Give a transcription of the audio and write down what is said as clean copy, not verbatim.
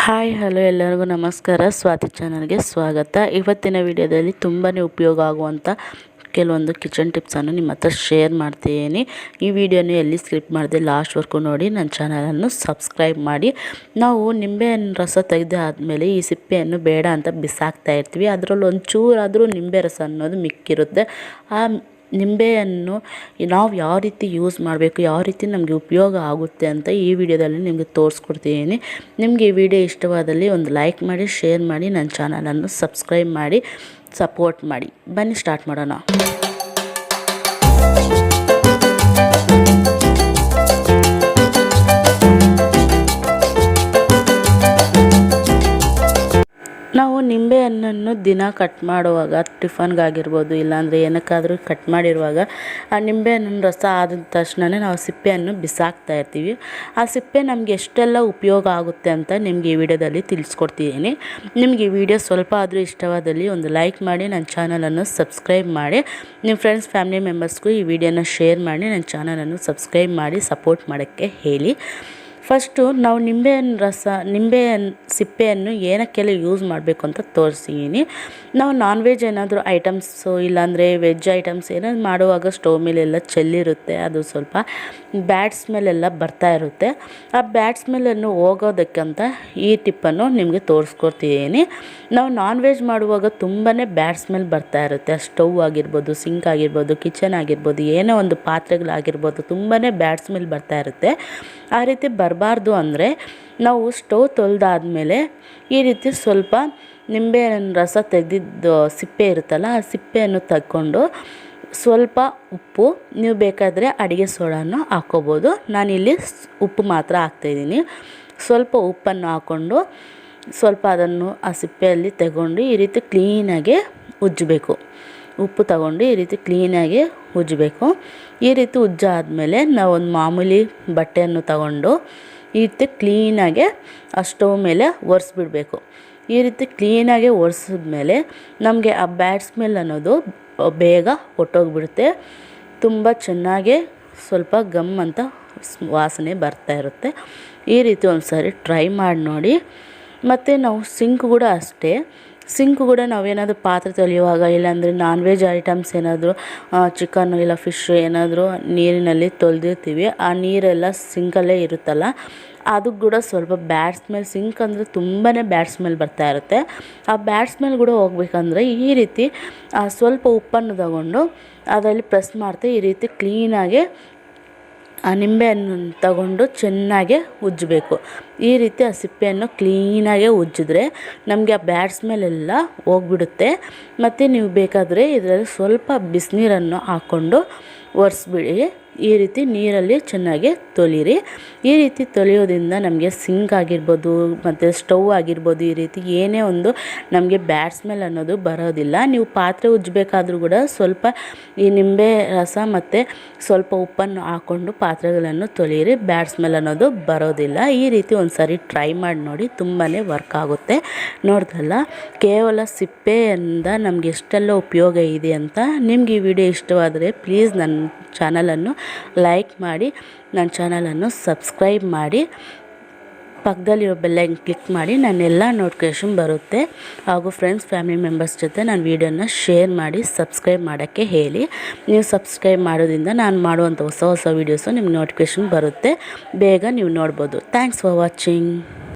Hi hello ಎಲ್ಲರಿಗೂ ನಮಸ್ಕಾರ. ಸ್ವಾತಿ ಚಾನಲ್ಗೆ ಸ್ವಾಗತ. ಇವತ್ತಿನ ವಿಡಿಯೋದಲ್ಲಿ ತುಂಬಾ ಉಪಯೋಗ ಆಗುವಂಥ ಕೆಲವೊಂದು ಕಿಚನ್ ಟಿಪ್ಸನ್ನು ನಿಮ್ಮ ಹತ್ರ ಶೇರ್ ಮಾಡ್ತೀನಿ. ಈ ವಿಡಿಯೋನ ಎಲ್ಲಿ ಸ್ಕಿಪ್ ಮಾಡಿದೆ ಲಾಸ್ಟ್ವರೆಗೂ ನೋಡಿ. ನನ್ನ ಚಾನಲನ್ನು ಸಬ್ಸ್ಕ್ರೈಬ್ ಮಾಡಿ. ನಾವು ನಿಂಬೆಹಣ್ಣು ರಸ ತೆಗೆದಾದ್ಮೇಲೆ ಈ ಸಿಪ್ಪೆಯನ್ನು ಬೇಡ ಅಂತ ಬಿಸಾಕ್ತಾ ಇರ್ತೀವಿ. ಅದರಲ್ಲಿ ಒಂಚೂರಾದರೂ ನಿಂಬೆ ರಸ ಅನ್ನೋದು ಮಿಕ್ಕಿರುತ್ತೆ. ಆ ನಿಂಬೆಯನ್ನು ನಾವು ಯಾವ ರೀತಿ ಯೂಸ್ ಮಾಡಬೇಕು, ಯಾವ ರೀತಿ ನಮಗೆ ಉಪಯೋಗ ಆಗುತ್ತೆ ಅಂತ ಈ ವಿಡಿಯೋದಲ್ಲಿ ನಿಮಗೆ ತೋರಿಸ್ಕೊಡ್ತೀನಿ. ನಿಮಗೆ ಈ ವಿಡಿಯೋ ಇಷ್ಟವಾದಲ್ಲಿ ಒಂದು ಲೈಕ್ ಮಾಡಿ, ಶೇರ್ ಮಾಡಿ, ನನ್ನ ಚಾನಲನ್ನು ಸಬ್ಸ್ಕ್ರೈಬ್ ಮಾಡಿ, ಸಪೋರ್ಟ್ ಮಾಡಿ. ಬನ್ನಿ ಸ್ಟಾರ್ಟ್ ಮಾಡೋಣ. ನಾವು ನಿಂಬೆಹಣ್ಣನ್ನು ದಿನ ಕಟ್ ಮಾಡುವಾಗ ಟಿಫನ್ಗಾಗಿರ್ಬೋದು, ಇಲ್ಲಾಂದರೆ ಏನಕ್ಕಾದರೂ ಕಟ್ ಮಾಡಿರುವಾಗ ಆ ನಿಂಬೆಹಣ್ಣಿನ ರಸ ಆದ ತಕ್ಷಣ ನಾವು ಸಿಪ್ಪೆಯನ್ನು ಬಿಸಾಕ್ತಾ ಇರ್ತೀವಿ. ಆ ಸಿಪ್ಪೆ ನಮಗೆ ಎಷ್ಟೆಲ್ಲ ಉಪಯೋಗ ಆಗುತ್ತೆ ಅಂತ ನಿಮಗೆ ಈ ವಿಡಿಯೋದಲ್ಲಿ ತಿಳಿಸ್ಕೊಡ್ತಿದ್ದೀನಿ. ನಿಮಗೆ ಈ ವಿಡಿಯೋ ಸ್ವಲ್ಪ ಆದರೂ ಇಷ್ಟವಾದಲ್ಲಿ ಒಂದು ಲೈಕ್ ಮಾಡಿ, ನನ್ನ ಚಾನಲನ್ನು ಸಬ್ಸ್ಕ್ರೈಬ್ ಮಾಡಿ, ನಿಮ್ಮ ಫ್ರೆಂಡ್ಸ್ ಫ್ಯಾಮಿಲಿ ಮೆಂಬರ್ಸ್ಗೂ ಈ ವಿಡಿಯೋನ ಶೇರ್ ಮಾಡಿ, ನನ್ನ ಚಾನಲನ್ನು ಸಬ್ಸ್ಕ್ರೈಬ್ ಮಾಡಿ ಸಪೋರ್ಟ್ ಮಾಡೋಕ್ಕೆ ಹೇಳಿ. ಫಸ್ಟು ನಾವು ನಿಂಬೆಹಣ್ಣು ಸಿಪ್ಪೆಯನ್ನು ಏನಕ್ಕೆಲ್ಲ ಯೂಸ್ ಮಾಡಬೇಕು ಅಂತ ತೋರಿಸಿದ್ದೀನಿ. ನಾವು ನಾನ್ ವೆಜ್ ಏನಾದರೂ ಐಟಮ್ಸು ಇಲ್ಲಾಂದರೆ ವೆಜ್ ಐಟಮ್ಸ್ ಏನಾದ್ರು ಮಾಡುವಾಗ ಸ್ಟವ್ ಮೇಲೆಲ್ಲ ಚೆಲ್ಲಿರುತ್ತೆ, ಅದು ಸ್ವಲ್ಪ ಬ್ಯಾಡ್ ಸ್ಮೆಲ್ಲೆಲ್ಲ ಬರ್ತಾ ಇರುತ್ತೆ. ಆ ಬ್ಯಾಡ್ ಸ್ಮೆಲ್ಲನ್ನು ಹೋಗೋದಕ್ಕಂತ ಈ ಟಿಪ್ಪನ್ನು ನಿಮಗೆ ತೋರಿಸ್ಕೊಡ್ತಿದ್ದೀನಿ. ನಾವು ನಾನ್ ವೆಜ್ ಮಾಡುವಾಗ ತುಂಬಾ ಬ್ಯಾಡ್ ಸ್ಮೆಲ್ ಬರ್ತಾ ಇರುತ್ತೆ. ಸ್ಟವ್ ಆಗಿರ್ಬೋದು, ಸಿಂಕ್ ಆಗಿರ್ಬೋದು, ಕಿಚನ್ ಆಗಿರ್ಬೋದು, ಏನೋ ಒಂದು ಪಾತ್ರೆಗಳಾಗಿರ್ಬೋದು, ತುಂಬಾ ಬ್ಯಾಡ್ ಸ್ಮೆಲ್ ಬರ್ತಾ ಇರುತ್ತೆ. ಆ ರೀತಿ ಬರಬಾರ್ದು ಅಂದರೆ ನಾವು ಸ್ಟವ್ ತೊಳೆದಾದ್ಮೇಲೆ ಈ ರೀತಿ ಸ್ವಲ್ಪ ನಿಂಬೆಹಣ್ಣು ರಸ ತೆಗೆದಿದ್ದು ಸಿಪ್ಪೆ ಇರುತ್ತಲ್ಲ, ಆ ಸಿಪ್ಪೆಯನ್ನು ತಗೊಂಡು ಸ್ವಲ್ಪ ಉಪ್ಪು, ನೀವು ಬೇಕಾದರೆ ಅಡುಗೆ ಸೋಡಾನು ಹಾಕ್ಕೋಬೋದು. ನಾನಿಲ್ಲಿ ಉಪ್ಪು ಮಾತ್ರ ಹಾಕ್ತಾಯಿದ್ದೀನಿ. ಸ್ವಲ್ಪ ಉಪ್ಪನ್ನು ಹಾಕ್ಕೊಂಡು ಸ್ವಲ್ಪ ಅದನ್ನು ಆ ಸಿಪ್ಪೆಯಲ್ಲಿ ತಗೊಂಡು ಈ ರೀತಿ ಕ್ಲೀನಾಗಿ ಉಜ್ಜಬೇಕು. ಉಪ್ಪು ತಗೊಂಡು ಈ ರೀತಿ ಕ್ಲೀನಾಗಿ ಉಜ್ಜಬೇಕು. ಈ ರೀತಿ ಉಜ್ಜಾದ್ಮೇಲೆ ನಾವು ಒಂದು ಮಾಮೂಲಿ ಬಟ್ಟೆಯನ್ನು ತಗೊಂಡು ಈ ರೀತಿ ಕ್ಲೀನಾಗೆ ಆ ಸ್ಟವ್ ಮೇಲೆ ಒರೆಸ್ಬಿಡಬೇಕು. ಈ ರೀತಿ ಕ್ಲೀನಾಗಿ ಒರೆಸಿದ್ಮೇಲೆ ನಮಗೆ ಆ ಬ್ಯಾಡ್ ಸ್ಮೆಲ್ ಅನ್ನೋದು ಬೇಗ ಹೊಟ್ಟೋಗ್ಬಿಡುತ್ತೆ. ತುಂಬ ಚೆನ್ನಾಗಿ ಸ್ವಲ್ಪ ಗಮ್ ಅಂತ ವಾಸನೆ ಬರ್ತಾ ಇರುತ್ತೆ. ಈ ರೀತಿ ಒಂದು ಸಾರಿ ಟ್ರೈ ಮಾಡಿ ನೋಡಿ. ಮತ್ತು ನಾವು ಸಿಂಕ್ ಕೂಡ ಅಷ್ಟೇ. ಸಿಂಕ್ ಕೂಡ ನಾವೇನಾದರೂ ಪಾತ್ರೆ ತೊಳೆಯುವಾಗ, ಇಲ್ಲಾಂದರೆ ನಾನ್ ವೆಜ್ ಐಟಮ್ಸ್ ಏನಾದರೂ ಚಿಕನ್ನು ಇಲ್ಲ ಫಿಶ್ಶು ಏನಾದರೂ ನೀರಿನಲ್ಲಿ ತೊಳೆದಿರ್ತೀವಿ, ಆ ನೀರೆಲ್ಲ ಸಿಂಕಲ್ಲೇ ಇರುತ್ತಲ್ಲ, ಅದು ಕೂಡ ಸ್ವಲ್ಪ ಬ್ಯಾಡ್ ಸ್ಮೆಲ್, ಸಿಂಕ್ ಅಂದರೆ ತುಂಬಾ ಬ್ಯಾಡ್ ಸ್ಮೆಲ್ ಬರ್ತಾ ಇರುತ್ತೆ. ಆ ಬ್ಯಾಡ್ ಸ್ಮೆಲ್ ಕೂಡ ಹೋಗ್ಬೇಕಂದ್ರೆ ಈ ರೀತಿ ಸ್ವಲ್ಪ ಉಪ್ಪನ್ನು ತಗೊಂಡು ಅದರಲ್ಲಿ ಪ್ರೆಸ್ ಮಾಡ್ತಾ ಈ ರೀತಿ ಕ್ಲೀನಾಗಿ ಆ ನಿಂಬೆಹಣ್ಣು ತಗೊಂಡು ಚೆನ್ನಾಗೆ ಉಜ್ಜಬೇಕು. ಈ ರೀತಿ ಆ ಸಿಪ್ಪೆಯನ್ನು ಕ್ಲೀನಾಗೆ ಉಜ್ಜಿದ್ರೆ ನಮಗೆ ಆ ಬ್ಯಾಡ್ ಸ್ಮೆಲ್ ಎಲ್ಲ ಹೋಗ್ಬಿಡುತ್ತೆ. ಮತ್ತು ನೀವು ಬೇಕಾದರೆ ಇದರಲ್ಲಿ ಸ್ವಲ್ಪ ಬಿಸಿನೀರನ್ನು ಹಾಕ್ಕೊಂಡು ಒರೆಸ್ಬಿಡಿ. ಈ ರೀತಿ ನೀರಲ್ಲಿ ಚೆನ್ನಾಗಿ ತೊಳಿರಿ. ಈ ರೀತಿ ತೊಳೆಯೋದ್ರಿಂದ ನಮಗೆ ಸಿಂಕ್ ಆಗಿರ್ಬೋದು ಮತ್ತು ಸ್ಟವ್ ಆಗಿರ್ಬೋದು, ಈ ರೀತಿ ಏನೇ ಒಂದು ನಮಗೆ ಬ್ಯಾಡ್ ಸ್ಮೆಲ್ ಅನ್ನೋದು ಬರೋದಿಲ್ಲ. ನೀವು ಪಾತ್ರೆ ಉಜ್ಜಬೇಕಾದ್ರೂ ಕೂಡ ಸ್ವಲ್ಪ ಈ ನಿಂಬೆ ರಸ ಮತ್ತು ಸ್ವಲ್ಪ ಉಪ್ಪನ್ನು ಹಾಕ್ಕೊಂಡು ಪಾತ್ರೆಗಳನ್ನು ತೊಳೆಯಿರಿ, ಬ್ಯಾಡ್ ಸ್ಮೆಲ್ ಅನ್ನೋದು ಬರೋದಿಲ್ಲ. ಈ ರೀತಿ ಒಂದು ಸಾರಿ ಟ್ರೈ ಮಾಡಿ ನೋಡಿ, ತುಂಬಾ ವರ್ಕ್ ಆಗುತ್ತೆ. ನೋಡಿದ್ರಲ್ಲ, ಕೇವಲ ಸಿಪ್ಪೆಯಿಂದ ನಮಗೆ ಎಷ್ಟೆಲ್ಲ ಉಪಯೋಗ ಇದೆ ಅಂತ. ನಿಮ್ಗೆ ಈ ವಿಡಿಯೋ ಇಷ್ಟವಾದರೆ ಪ್ಲೀಸ್ ನನ್ನ ಚಾನಲನ್ನು ಲೈಕ್ ಮಾಡಿ, ನನ್ನ ಚಾನಲನ್ನು ಸಬ್ಸ್ಕ್ರೈಬ್ ಮಾಡಿ, ಪಕ್ಕದಲ್ಲಿರೋ ಬೆಲ್ಲೈಕನ್ ಕ್ಲಿಕ್ ಮಾಡಿ, ನನ್ನೆಲ್ಲ ನೋಟಿಫಿಕೇಷನ್ ಬರುತ್ತೆ. ಹಾಗೂ ಫ್ರೆಂಡ್ಸ್ ಫ್ಯಾಮಿಲಿ ಮೆಂಬರ್ಸ್ ಜೊತೆ ನಾನು ವೀಡಿಯೋನ ಶೇರ್ ಮಾಡಿ ಸಬ್ಸ್ಕ್ರೈಬ್ ಮಾಡೋಕ್ಕೆ ಹೇಳಿ. ನೀವು ಸಬ್ಸ್ಕ್ರೈಬ್ ಮಾಡೋದ್ರಿಂದ ನಾನು ಮಾಡುವಂಥ ಹೊಸ ಹೊಸ ವೀಡಿಯೋಸು ನಿಮ್ಗೆ ನೋಟಿಫಿಕೇಷನ್ ಬರುತ್ತೆ, ಬೇಗ ನೀವು ನೋಡ್ಬೋದು. Thanks for watching.